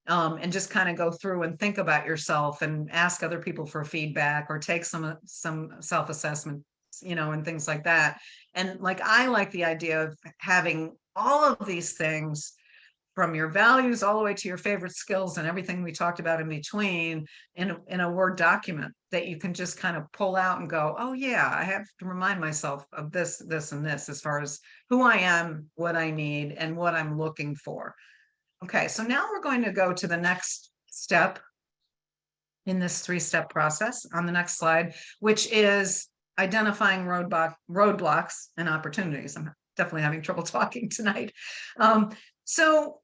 and just kind of go through and think about yourself and ask other people for feedback or take some self-assessment, and things like that. And I like the idea of having all of these things, from your values all the way to your favorite skills and everything we talked about in between, in a Word document that you can just kind of pull out and go, oh yeah, I have to remind myself of this, this, and this, as far as who I am, what I need, and what I'm looking for. Okay, so now we're going to go to the next step in this 3-step process on the next slide, which is identifying roadblocks and opportunities. I'm definitely having trouble talking tonight. So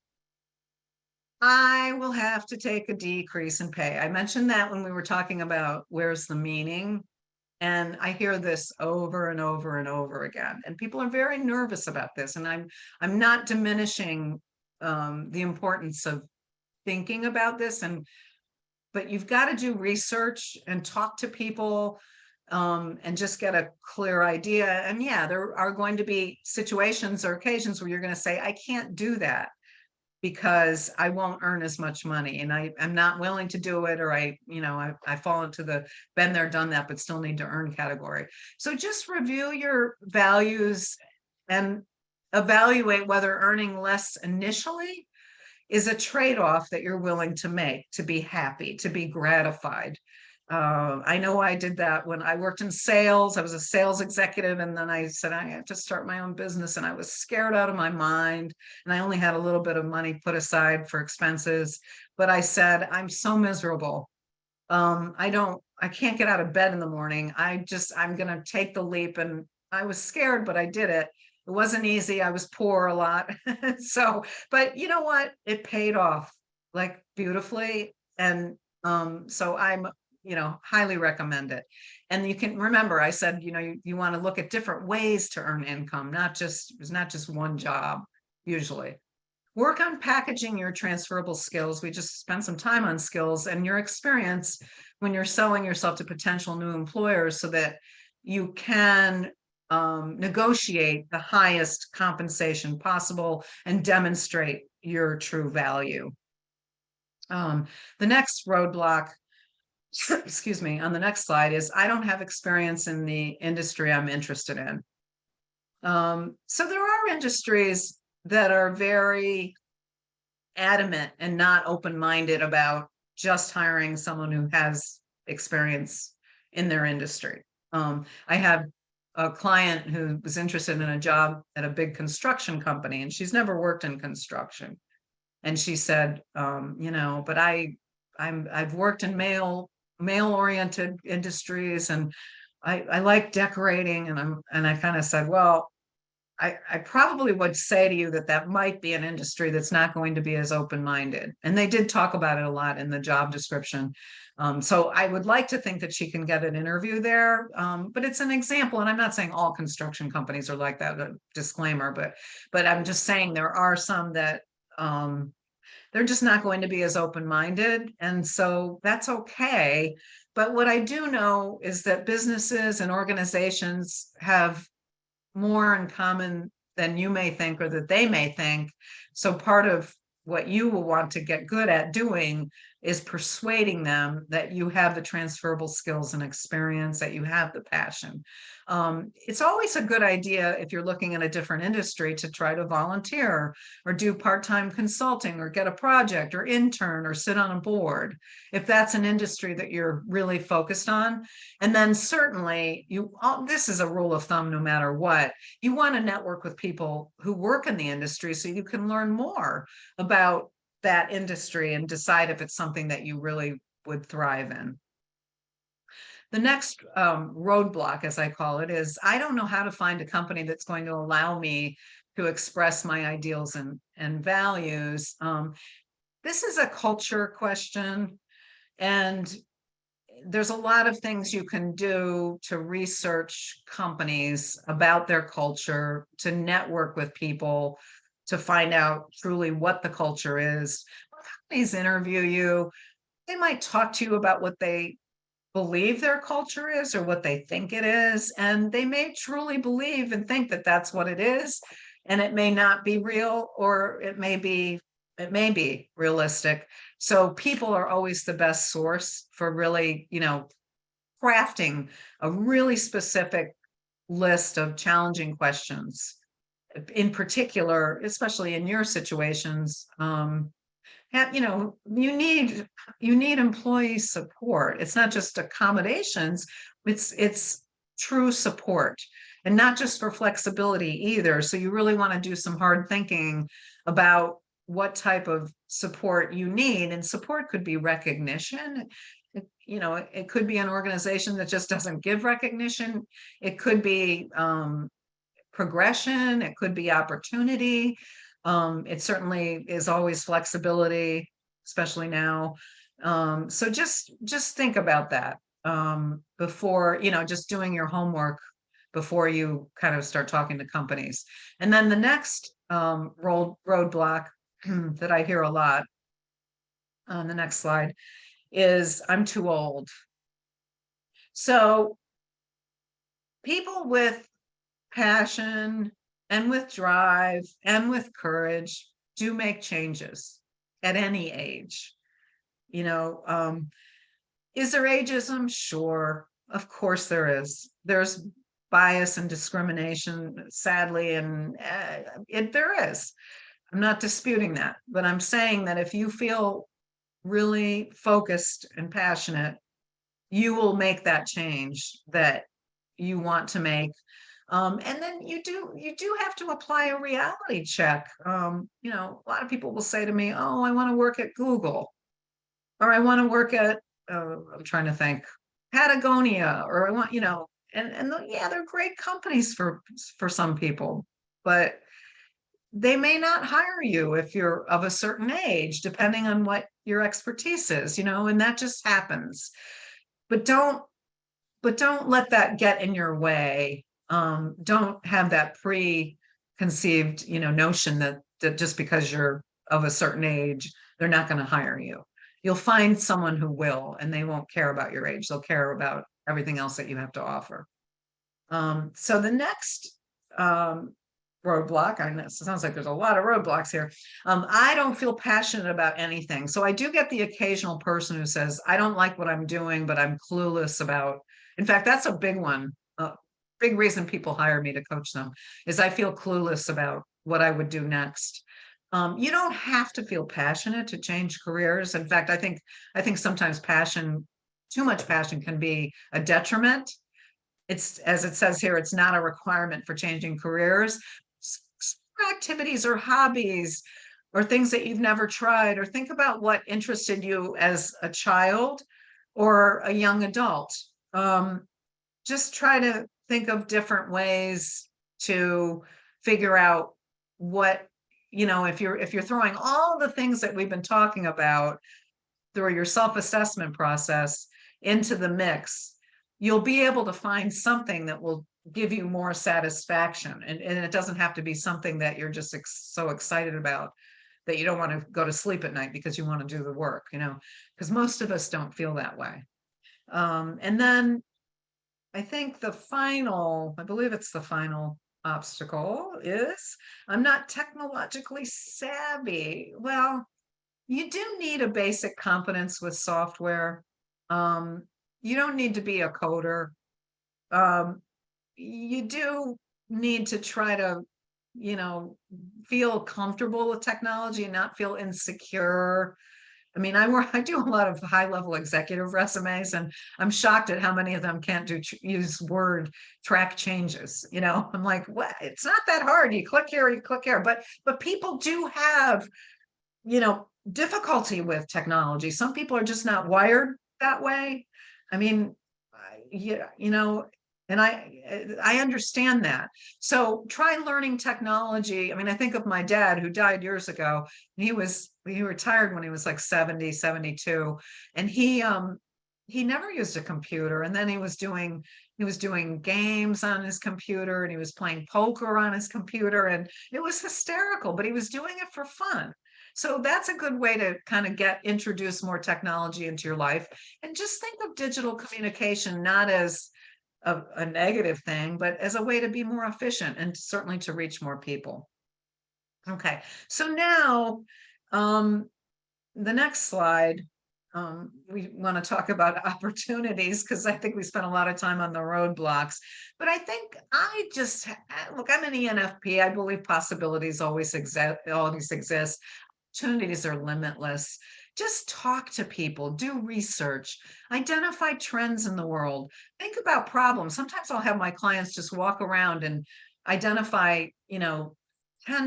I will have to take a decrease in pay. I mentioned that when we were talking about where's the meaning, and I hear this over and over and over again, and people are very nervous about this. And I'm not diminishing the importance of thinking about this, but you've got to do research and talk to people, and just get a clear idea. And yeah, there are going to be situations or occasions where you're going to say, I can't do that because I won't earn as much money, and I'm not willing to do it, or I fall into the been there, done that, but still need to earn category. So just review your values and evaluate whether earning less initially is a trade-off that you're willing to make to be happy, to be gratified. I know I did that when I worked in sales. I was a sales executive, and then I said, I have to start my own business, and I was scared out of my mind, and I only had a little bit of money put aside for expenses. But I said, I'm so miserable. I can't get out of bed in the morning. I'm going to take the leap. And I was scared, but I did it. It wasn't easy. I was poor a lot. So, but you know what? It paid off beautifully. And so I'm, highly recommend it. And you can remember, I said, you want to look at different ways to earn income, it's not just one job usually. work on packaging your transferable skills. We just spent some time on skills and your experience when you're selling yourself to potential new employers so that you can negotiate the highest compensation possible and demonstrate your true value. The next roadblock, excuse me, on the next slide is I don't have experience in the industry I'm interested in. So there are industries that are very adamant and not open-minded about just hiring someone who has experience in their industry. I have a client who was interested in a job at a big construction company, and she's never worked in construction. And she said, but I've worked in male-oriented industries, and I like decorating, and I kind of said, well, I probably would say to you that might be an industry that's not going to be as open-minded. And they did talk about it a lot in the job description. So I would like to think that she can get an interview there, but it's an example. And I'm not saying all construction companies are like that, a disclaimer, but I'm just saying there are some that they're just not going to be as open-minded. And so that's okay. But what I do know is that businesses and organizations have more in common than you may think or that they may think. So part of what you will want to get good at doing is persuading them that you have the transferable skills and experience, that you have the passion. It's always a good idea if you're looking at a different industry to try to volunteer or do part-time consulting or get a project or intern or sit on a board, if that's an industry that you're really focused on. And then certainly this is a rule of thumb, no matter what, you want to network with people who work in the industry so you can learn more about that industry and decide if it's something that you really would thrive in. The next roadblock, as I call it, is I don't know how to find a company that's going to allow me to express my ideals and values. This is a culture question, and there's a lot of things you can do to research companies about their culture, to network with people, to find out truly what the culture is. When companies interview you, they might talk to you about what they believe their culture is or what they think it is, and they may truly believe and think that that's what it is, and it may not be real, or it may be realistic. So people are always the best source for really, crafting a really specific list of challenging questions. In particular, especially in your situations, you need employee support. It's not just accommodations, it's true support, and not just for flexibility either. So you really want to do some hard thinking about what type of support you need. And support could be recognition. It could be an organization that just doesn't give recognition. It could be progression. It could be opportunity. It certainly is always flexibility, especially now. So just think about that before, just doing your homework before you kind of start talking to companies. And then the next roadblock that I hear a lot on the next slide is I'm too old. So people with passion and with drive and with courage do make changes at any age. Is there ageism? Sure, of course there is. There's bias and discrimination, sadly, and there is. I'm not disputing that, but I'm saying that if you feel really focused and passionate, you will make that change that you want to make. And then you do have to apply a reality check. A lot of people will say to me, oh, I want to work at Google, or I want to work at, I'm trying to think, Patagonia, or I want, yeah, they're great companies for some people, but they may not hire you if you're of a certain age, depending on what your expertise is, and that just happens. But don't let that get in your way. Don't have that preconceived, notion that that just because you're of a certain age, they're not going to hire you. You'll find someone who will, and they won't care about your age. They'll care about everything else that you have to offer. So the next roadblock, I know it sounds like there's a lot of roadblocks here. I don't feel passionate about anything. So I do get the occasional person who says, I don't like what I'm doing, but I'm clueless about. In fact, that's a big one. Big reason people hire me to coach them is I feel clueless about what I would do next. You don't have to feel passionate to change careers. In fact, I think sometimes too much passion can be a detriment. It's, as it says here, it's not a requirement for changing careers. Activities or hobbies or things that you've never tried, or think about what interested you as a child or a young adult. Just try to think of different ways to figure out what, if you're throwing all the things that we've been talking about through your self-assessment process into the mix, you'll be able to find something that will give you more satisfaction. And it doesn't have to be something that you're just so excited about that you don't want to go to sleep at night because you want to do the work, because most of us don't feel that way. And then I think I believe it's the final obstacle is I'm not technologically savvy. Well, you do need a basic competence with software. You don't need to be a coder. You do need to try to, feel comfortable with technology and not feel insecure. I mean, I do a lot of high-level executive resumes, and I'm shocked at how many of them can't use Word track changes. I'm like, what? It's not that hard. You click here, you click here. But people do have, difficulty with technology. Some people are just not wired that way. I mean, and I understand that. So try learning technology. I mean, I think of my dad who died years ago. He retired when he was like 70, 72. And he never used a computer. And then he was doing games on his computer, and he was playing poker on his computer, and it was hysterical, but he was doing it for fun. So that's a good way to kind of introduce more technology into your life. And just think of digital communication not as a negative thing, but as a way to be more efficient and certainly to reach more people. Okay, so now the next slide, we want to talk about opportunities, because I think we spent a lot of time on the roadblocks. But I think look, I'm an ENFP. I believe possibilities always exist. Opportunities are limitless. Just talk to people, do research, identify trends in the world, think about problems. Sometimes I'll have my clients just walk around and identify, 10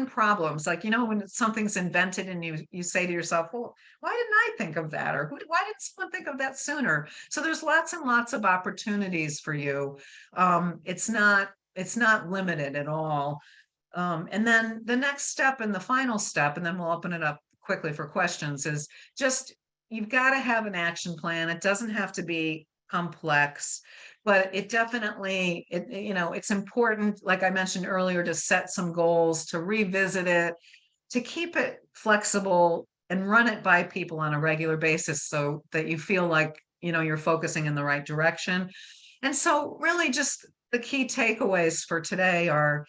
problems. Like, when something's invented and you say to yourself, well, why didn't I think of that? Or why didn't someone think of that sooner? So there's lots and lots of opportunities for you. It's not limited at all. And then the next step and the final step, and then we'll open it up quickly for questions, is just, you've got to have an action plan. It doesn't have to be complex, but it definitely, it's important, like I mentioned earlier, to set some goals, to revisit it, to keep it flexible and run it by people on a regular basis so that you feel like, you're focusing in the right direction. And so really just the key takeaways for today are: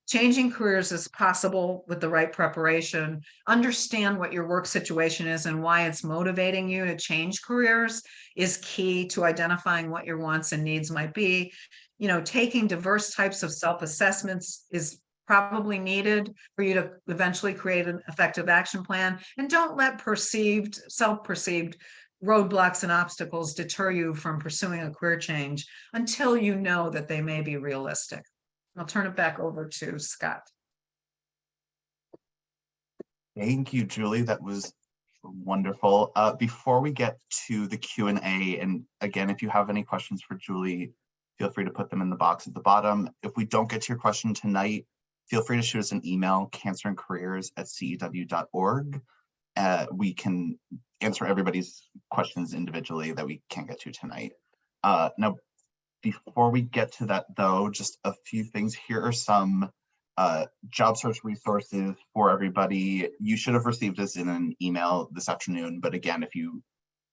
changing careers is possible with the right preparation. Understand what your work situation is and why it's motivating you to change careers is key to identifying what your wants and needs might be. Taking diverse types of self-assessments is probably needed for you to eventually create an effective action plan. And don't let self-perceived roadblocks and obstacles deter you from pursuing a career change until you know that they may be realistic. I'll turn it back over to Scott. Thank you, Julie. That was wonderful. Before we get to the Q&A, and again, if you have any questions for Julie, feel free to put them in the box at the bottom. If we don't get to your question tonight, feel free to shoot us an email, cancerandcareers@cew.org. We can answer everybody's questions individually that we can't get to tonight. Now, before we get to that, though, just a few things. Here are some job search resources for everybody. You should have received this in an email this afternoon, but again, if you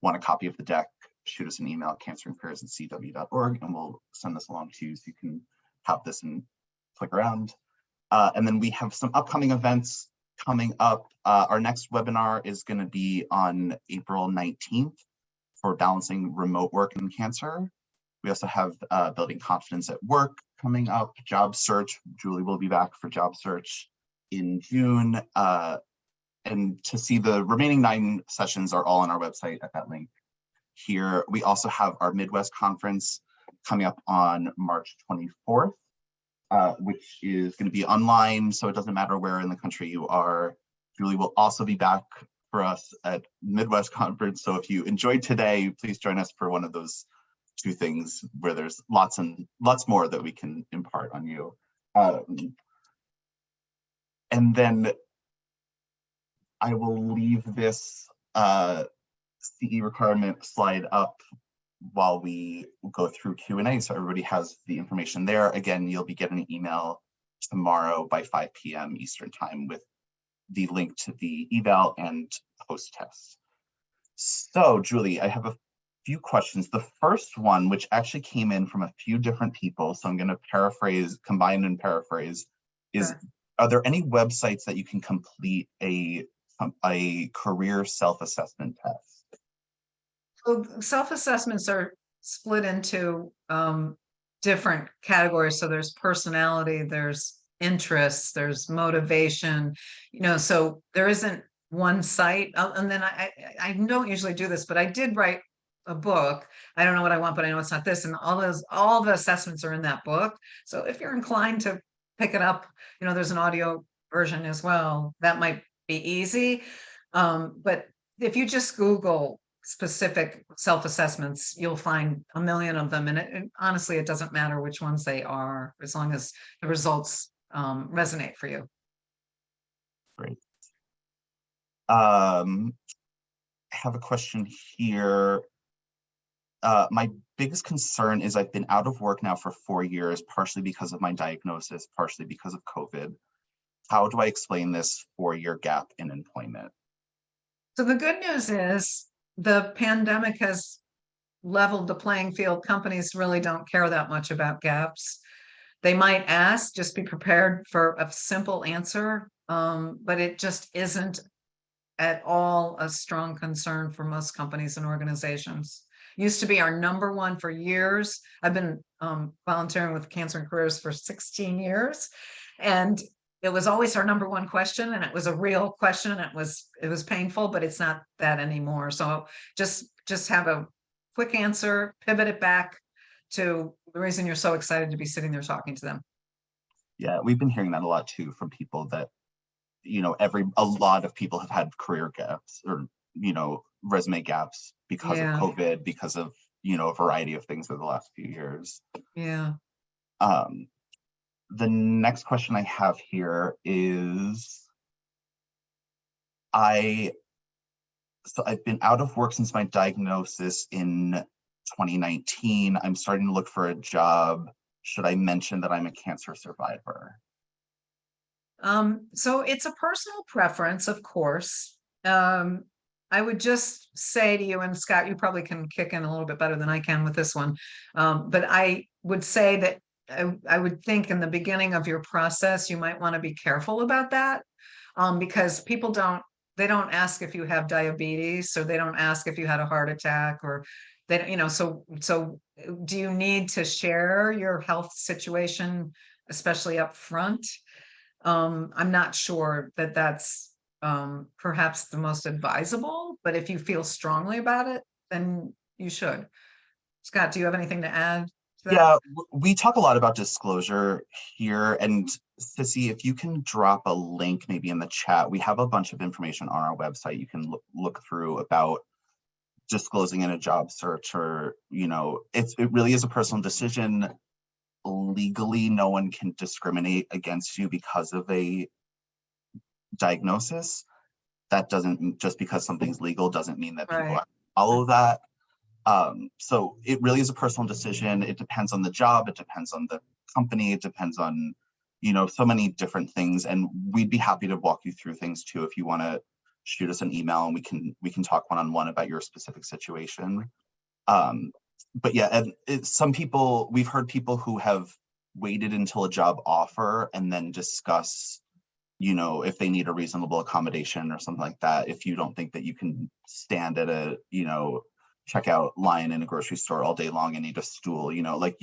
want a copy of the deck, shoot us an email at cancerandcareers@cw.org and we'll send this along to you so you can have this and click around. And then we have some upcoming events coming up. Our next webinar is going to be on April 19th for balancing remote work and cancer. We also have building confidence at work coming up, job search. Julie will be back for job search in June. And to see the remaining 9 sessions are all on our website at that link here. We also have our Midwest conference coming up on March 24th, which is going to be online, so it doesn't matter where in the country you are. Julie will also be back for us at Midwest conference. So if you enjoyed today, please join us for one of those 2 things where there's lots and lots more that we can impart on you. And then I will leave this CE requirement slide up while we go through Q&A, so everybody has the information there. Again, you'll be getting an email tomorrow by 5 p.m. Eastern time with the link to the eval and post-test. So Julie, I have a few questions. The first one, which actually came in from a few different people, so I'm going to paraphrase, combine and paraphrase, is Sure. Are there any websites that you can complete a career self-assessment test? So self-assessments are split into different categories. So there's personality, there's interests, there's motivation, so there isn't one site. And then I don't usually do this, but I did write a book. I don't know what I want, but I know it's not this. And all the assessments are in that book. So if you're inclined to pick it up, there's an audio version as well. That might be easy. But if you just Google specific self-assessments, you'll find a million of them. And honestly, it doesn't matter which ones they are, as long as the results resonate for you. Great. I have a question here. My biggest concern is I've been out of work now for 4 years, partially because of my diagnosis, partially because of COVID. How do I explain this 4-year gap in employment? So the good news is the pandemic has leveled the playing field. Companies really don't care that much about gaps. They might ask, just be prepared for a simple answer, but it just isn't at all a strong concern for most companies and organizations. Used to be our #1 for years. I've been volunteering with Cancer and Careers for 16 years, and it was always our #1 question, and it was a real question. It was painful, but it's not that anymore. So just have a quick answer, pivot it back to the reason you're so excited to be sitting there talking to them. Yeah, we've been hearing that a lot too from people that, a lot of people have had career gaps or, resume gaps because of COVID, because of, a variety of things over the last few years. Yeah. The next question I have here is, I've been out of work since my diagnosis in 2019. I'm starting to look for a job. Should I mention that I'm a cancer survivor? So it's a personal preference, of course. I would just say to you, and Scott, you probably can kick in a little bit better than I can with this one. But I would say that I would think in the beginning of your process, you might want to be careful about that, because people they don't ask if you have diabetes, or they don't ask if you had a heart attack, or they don't, so do you need to share your health situation, especially up front? I'm not sure that that's perhaps the most advisable, but if you feel strongly about it, then you should. Scott, do you have anything to add to that? Yeah, we talk a lot about disclosure here, and Sissy, if you can drop a link maybe in the chat, we have a bunch of information on our website you can look through about disclosing in a job search, or, it really is a personal decision. Legally, no one can discriminate against you because of a diagnosis. That doesn't, just because something's legal doesn't mean that people have to follow that. So it really is a personal decision. It depends on the job, it depends on the company, it depends on, so many different things, and we'd be happy to walk you through things too if you want to shoot us an email and we can talk one-on-one about your specific situation. But yeah, and some people, we've heard people who have waited until a job offer and then discuss, if they need a reasonable accommodation or something like that. If you don't think that you can stand at a, checkout line in a grocery store all day long and need a stool, like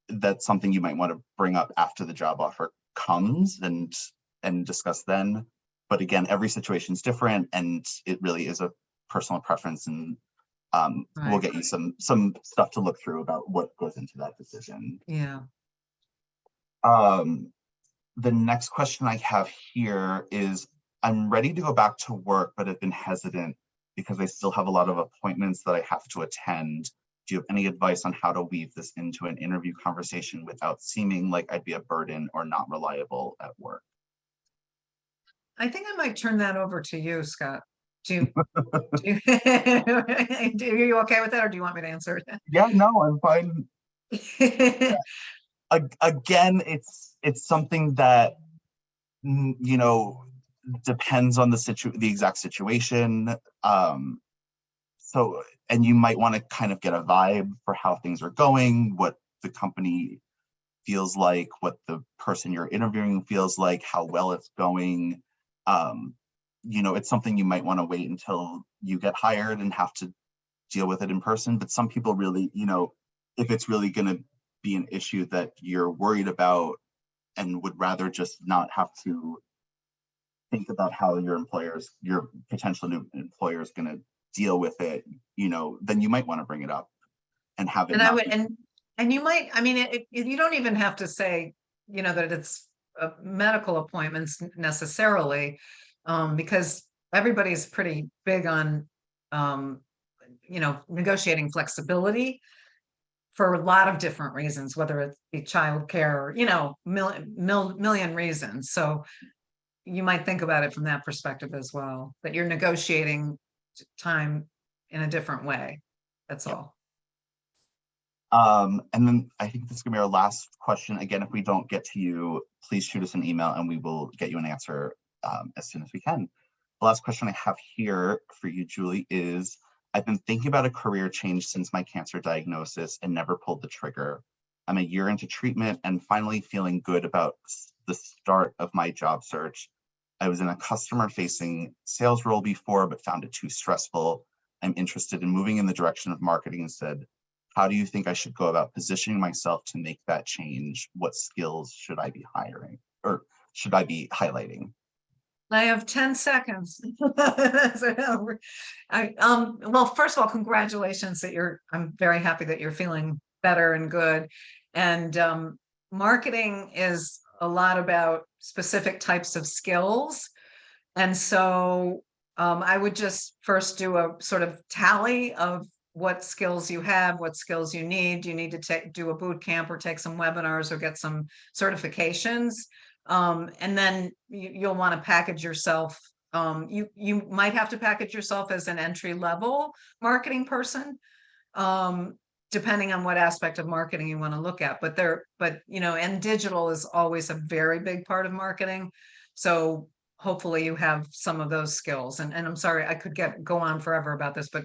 that's something you might want to bring up after the job offer comes and discuss then. But again, every situation is different and it really is a personal preference, and we'll get you some stuff to look through about what goes into that decision. Yeah. The next question I have here is, I'm ready to go back to work, but have been hesitant because I still have a lot of appointments that I have to attend. Do you have any advice on how to weave this into an interview conversation without seeming like I'd be a burden or not reliable at work? I think I might turn that over to you, Scott. Are you okay with that, or do you want me to answer it? Yeah, no, I'm fine. Again, it's something that depends on the exact situation. So, and you might want to kind of get a vibe for how things are going, what the company feels like, what the person you're interviewing feels like, how well it's going. It's something you might want to wait until you get hired and have to deal with it in person. But some people really, if it's really going to be an issue that you're worried about and would rather just not have to think about how your potential new employer is going to deal with it, then you might want to bring it up and have it. And you might, you don't even have to say, that it's medical appointments necessarily, because everybody's pretty big on, negotiating flexibility for a lot of different reasons, whether it be childcare, million reasons. So you might think about it from that perspective as well, that you're negotiating time in a different way. That's all. And then I think this is gonna be our last question. Again, if we don't get to you, please shoot us an email and we will get you an answer as soon as we can. The last question I have here for you, Julie, is, I've been thinking about a career change since my cancer diagnosis and never pulled the trigger. I'm a year into treatment and finally feeling good about the start of my job search. I was in a customer-facing sales role before, but found it too stressful. I'm interested in moving in the direction of marketing instead. How do you think I should go about positioning myself to make that change? What skills should I be hiring, or should I be highlighting? I have 10 seconds. Well, first of all, congratulations that I'm very happy that you're feeling better and good. And marketing is a lot about specific types of skills. And so I would just first do a sort of tally of what skills you have, what skills you need. Do you need to do a boot camp or take some webinars or get some certifications? And then you'll want to package yourself. You might have to package yourself as an entry-level marketing person, depending on what aspect of marketing you want to look at. And digital is always a very big part of marketing. So hopefully you have some of those skills. And I'm sorry, I could go on forever about this, but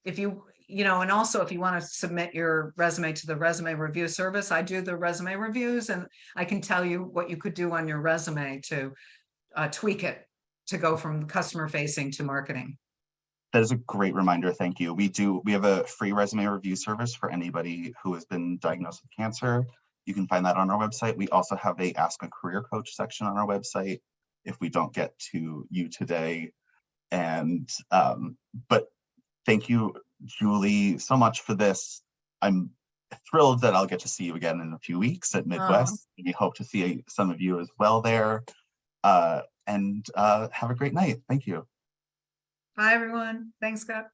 if you and also if you want to submit your resume to the resume review service, I do the resume reviews, and I can tell you what you could do on your resume to tweak it to go from customer facing to marketing. That is a great reminder. Thank you. We have a free resume review service for anybody who has been diagnosed with cancer. You can find that on our website. We also have a Ask a Career Coach section on our website if we don't get to you today. And but thank you, Julie, so much for this. I'm thrilled that I'll get to see you again in a few weeks at Midwest. We hope to see some of you as well there. And have a great night. Thank you. Bye, everyone. Thanks, Scott.